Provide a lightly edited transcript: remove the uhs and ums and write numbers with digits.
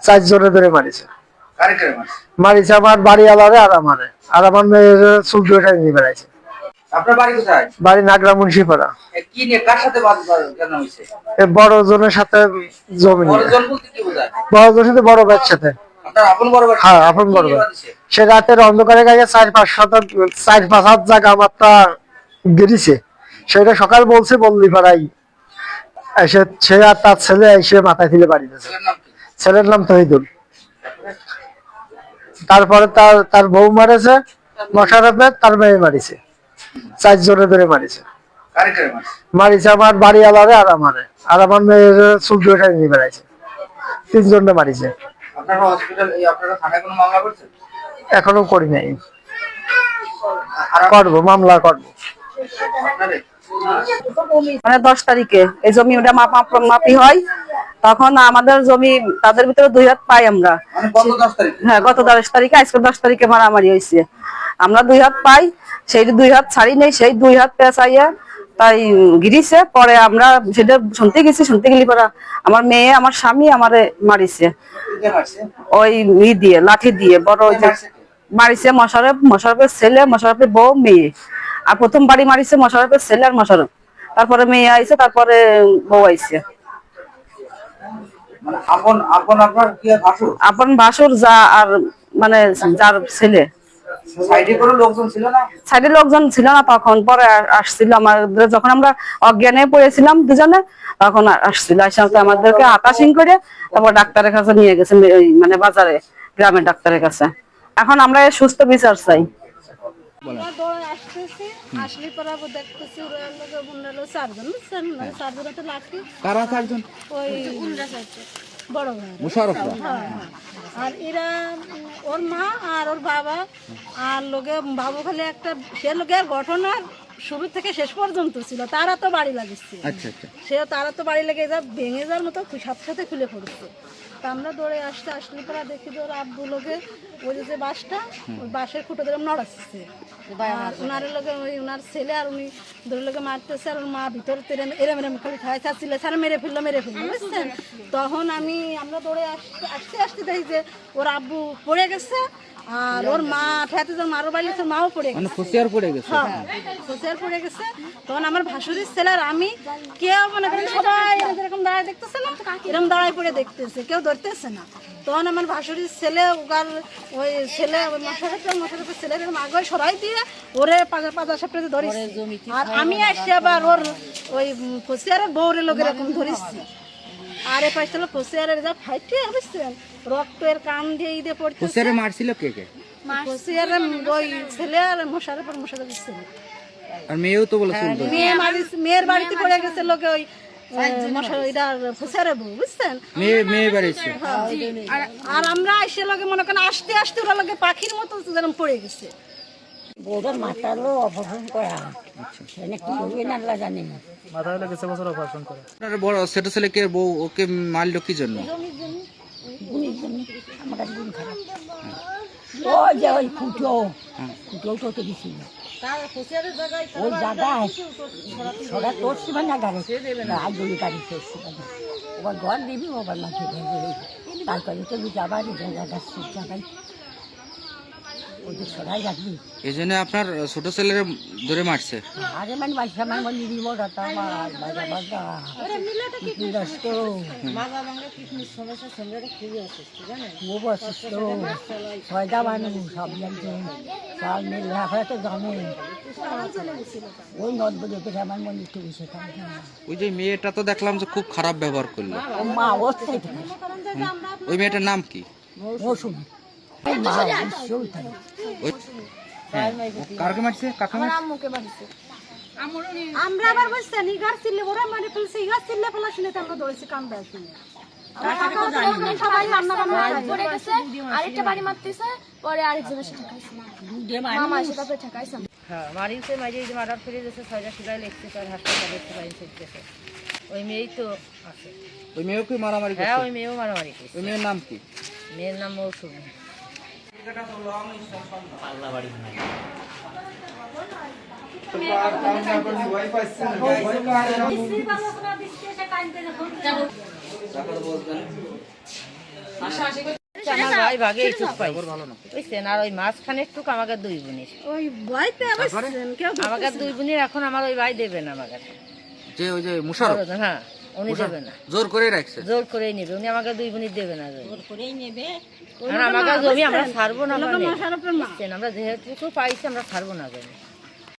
4 জনে ধরে মারিছে। মারিছে আমার বাড়িওয়ালারে আর আমারে, আর আমার মেয়ের চুল দুইটা নিয়ে বেড়াইছে। আপনার বাড়ি কোথায়? বাড়ি নাগরা মুন্সিপাড়া। কি নিয়ে কার সাথে বাদ কেন হইছে? বড় জনের সাথে জমি নিয়ে। বড় জন বলতে কি বোঝায়? বড় জনের সাথে বড় ভাইয়ের সাথে। আপনার আপন বড় ভাই? হ্যাঁ, আপন বড় ভাই। সে রাতের অন্ধকারে গায়ে 4-5 হাত জায়গা আমারটা গেড়িছে। সেটা সকাল বলছে বললি পাড়াই এসে সে আর তার ছেলে এসে মাথায় তুলে বাড়ি দিয়েছে। ছেলের নাম তহিদুল। তারপরে তার বউ মারেছে, মশারফের তার মেয়ে মারিছে। 4 জনে ধরে মারিছে। মারিছে আমার বাড়িওয়ালারে আর আমারে, আর আমার মেয়ের চুল দুইটা নিয়ে বেড়াইছে। 3 জনে মারিছে। আপনারা হসপিটাল আপনারা থানায় কোনো মামলা করছেন? এখনো করি নাই, করবো, মামলা করবো। মানে 10 তারিখে এই জমি ওটা মাপি হয়, তখন আমাদের জমি তাদের ভিতরে 2 হাত পাই আমরা। হ্যাঁ, গত 10 তারিখে, আজকে 10 তারিখে মারামারি হয়েছে। আমরা 2 হাত পাই, সেই 2 হাত ছাড়ি নেই, সেই 2 হাত পেঁচাইয়া তাই গিরিছে। পরে আমরা সেটা শুনতে গেলি পরে আমার মেয়ে, আমার স্বামী আমারে মারিছে ওই দিয়ে, লাঠি দিয়ে। বড় মারিছে মশারফের ছেলে, মশারফের বউ, মেয়ে। আর প্রথম বাড়ি মারিছে মশারফের ছেলে আর মশারফ, তারপরে মেয়ে আইছে, তারপরে বউ আইছে। আপন ভাসুর যা, আর মানে যার ছেলে। সাইডে লোকজন ছিল না তখন, পরে আসছিল আমাদের, যখন আমরা অজ্ঞানে পড়েছিলাম দুজনে, তখন আসছিল। আমাদেরকে হাতাশিং করে তারপর ডাক্তারের কাছে নিয়ে গেছে, মানে বাজারে গ্রামের ডাক্তারের কাছে। এখন আমরা সুস্থ বিচার চাই। আর এরা ওর মা আর ওর বাবা আর লোকে বাবু খালি একটা সে লোকের ঘটনার শুরু থেকে শেষ পর্যন্ত ছিল, তারা তো বাড়ি লাগিয়েছে। তারা তো বাড়ি লেগে যা ভেঙে যাওয়ার মতো সাথে সাথে খুলে পড়ছে। তা আমরা দৌড়ে আসলে পরে দেখি যে ওর আব্বু লোকে ওই যে বাসটা, ওই বাসের খুঁটো ধরে নড়াচ্ছে, আর ওনার লোকে ওই ওনার ছেলে আর উনি ধরে লোকে মারতেছে, আর ওর মা ভিতর এরম খালি খাইছে, স্যার মেরে ফেললো বুঝছেন। তখন আমরা দৌড়ে আসতে দেখি যে ওর আব্বু পড়ে গেছে, আর ওর মা ঠেতে যখন মারো বাড়ি মাও পড়ে গেছে, ফুসিয়ার পড়ে গেছে। তখন আমার ভাসুরির ছেলে আর আমি কেউ মনে করেন সবাই এরকম দাঁড়ায় দেখতেছে না, এরকম দাঁড়ায় পড়ে দেখতেছে, কেউ ধরতেছে না। তখন আমার ভাসুরির ছেলে ওই ছেলে মশারফের ছেলে আগে সরাই দিয়ে ওরে পাজা সাপড়ে ধরেছে, আর আমি আসছি আবার ওর ওই ফুসিয়ারের বউরের লোক এরকম ধরেছি। আর এই পাশে ফুসিয়ারের যা ফাইটে বুঝছেন, রক্তের কান দিয়ে ঈদে পড়তে মারছিল কে? ফুসিয়ারের ওই ছেলে আর মশারফের ছেলে। আর মেয়েও তো বলে মেয়ের বাড়িতে পড়ে গেছে লোকে ওই ফুসিয়ারের বউ বুঝছেন, আর আমরা এসে লোকে মনে করেন আসতে আসতে ওরা লোকে পাখির মতো যেরকম পড়ে গেছে। বউটার মাথালো অপারেশন করা, কি হবে না আল্লাহ জানে। মাথায় লেগেছে বছর অপারেশন করে। আপনার বড় ছোট ছেলেকে বউ ওকে মারলো কি জন্য? আমার কাছে গুণ খারাপ। ও যে ওই ফুটো তো দিছিল ওই জায়গায় সরা তোরছি মানে গাড়ি গাড়ি চড়ছি মানে ওবার ঘর দিবি ওবার মাঠে তারপরে তো যাবার জায়গায় এই জন্য আপনার ছোট ছেলের ধরে মারছে? আরে মানে বাচ্চা মানে নিব ছয়টা মানুষ সব জানছে, সব লেখাপড়া তো জানে। ওই নদ বলে আমার মনে একটু বসে ওই যে মেয়েটা তো দেখলাম যে খুব খারাপ ব্যবহার করলো। মা ওই মেয়েটার নাম কি? মৌসুমী। কারকে মারছে? আমরা আবার বুঝছেন ইগার চিল্লে ওরা মানে ফেলছে, ইগার চিল্লে ফেলা শুনে আমরা দৌড়েছি কান্দা শুনে। আরেকটা বাড়ি মারতেছে, পরে আরেকজনের সাথে ঠেকাইছে। হ্যাঁ, মারিছে মারার ফিরে গেছে, 6টা সেলাই লেগছে, তার হাসপাতালে ছেড়েছে। ওই মেয়েই তো আছে। ওই মেয়েও কি মারামারি করছে? হ্যাঁ, ওই মেয়েও মারামারি করছে। ওই মেয়ের নাম কি? মেয়ের নাম মৌসুমী। আমার ভাই ভাগে এইটুক পাই বুঝছেন, আর ওই মাঝখানে একটুক আমাকে 2 বোনের, ওই ভয়তে কেউ আমাকে 2 বোনের এখন আমার ওই ভাই দেবে না আমাকে। যে ওই যে মুশারফ হ্যাঁ, উনি দেবে না, জোর করে রাখছে। জোর করেই নেবে উনি, আমাকে 2 বোনের দেবে না জোর করেই নেবে। আমাকে জমি আমরা ছাড়বো না, বুঝছেন, আমরা যেহেতু পাইছি আমরা ছাড়বো না জমি।